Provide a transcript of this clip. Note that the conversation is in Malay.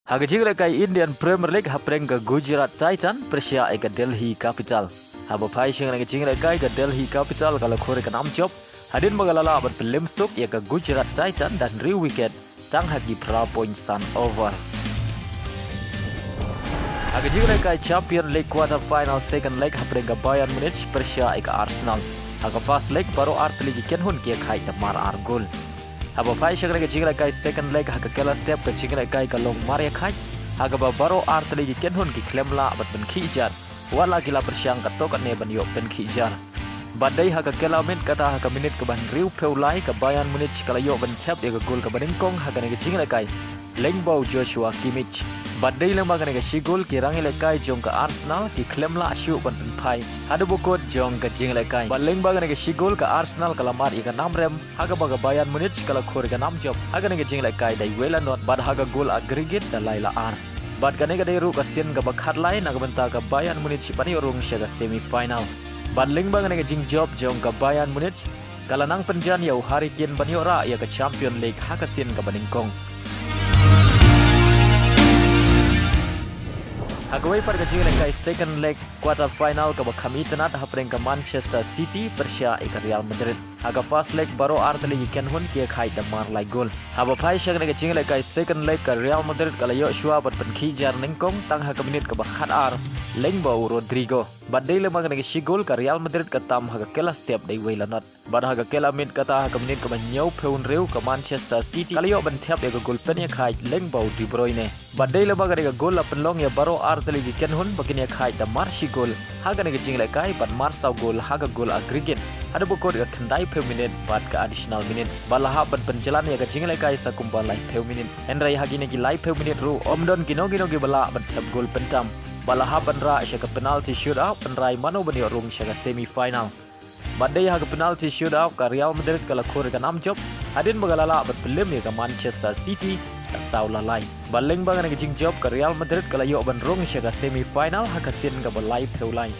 Hagajing lekai Indian Premier League hapreng ke Gujarat Titan Persia ke Delhi Capital. Haba pai shing hagajing lekai ke Delhi Capital kalau kore ke nam job. Hadin magalala abat Liem suk ya ke Gujarat Titan dan re wicket tang hagi pra point sun over. Hagajing lekai Champion League quarter final second leg hapreng ke Bayern Munich Persia ke Arsenal. Haga first leg baru art ligi Kynhun kia khai tamar argul. Haba fai shagre ke jingla kai second leg haga kela step ke jingla kai ka long maria khai haga ba baro art ligi Kynhun ki klemla bat ben khijar wala gila persiang ka to ka ne ban yo ben khijar badai haga kela min kata haga minit ke ban riu peulai ka Bayern Munich kala yo ban tap ya gol ka baning kong haga ne ke jingla kai Lengbau Joshua Kimmich badai lemba ka ne ke sigol ki rangile kai jong ka Arsenal ki klemla asyu ban ben phai hadu bukot jong ka jingla kai ba lengba ka ne ke sigol ka Arsenal kala mar ika namrem haga baga Bayern Munich kala khor ka nam job haga ne ke jingla kai dai wela not bad haga gol aggregate da laila ar bad ka ne ka dai ru ka sin ka bakhat lai na ka benta ka Bayern Munich bani orung sega semi final bad lengba ka ne ke jing job jong ka Bayern Munich kala nang penjan yau hari Kane bani ora ya ka Champion League haga sin ka baningkong Hagawai par kecil lekai second leg quarter final ke bakami tenat hapreng ke Manchester City Persia ke Real Madrid. Haga first leg baru art lagi Kynhun kia khai tamar lai gol. Haba pai shag ne kecil lekai second leg ke Real Madrid kala yo shua bat pen khijar ningkong tang haga minit ke bakhat ar Lengbau Rodrigo. Badai le mag ne sigol ke Real Madrid ke tam haga kela step dai weilanot. Bad haga kela min kata haga minit ke banyau peun reu ke Manchester City kala yo ban tap ya ke gol pen ya khai Lengbau De Bruyne. Badai le mag ne gol la penlong ya baru art lagi Kynhun begini khai da marsi gol haga ne kecil lekai bat marsau gol haga gol aggregate ada bukot ke kendai pe minit bat ke additional minit balaha bat penjalan ya ke jingla kai sakumba lai pe minit henry hagi ne ki lai pe minit ru omdon gino gi bala bat tap gol pentam balaha banra sya ke penalty shootout penrai mano bani rung sya ke semi final badai ha ke penalty shootout ke Real Madrid kala khor ke nam job hadin bagalala bat Liem ya ke Manchester City asau lalai baleng bangan ke jing job ke Real Madrid kala yo ban rung sya ke semi final ha ke sin ke balai peulai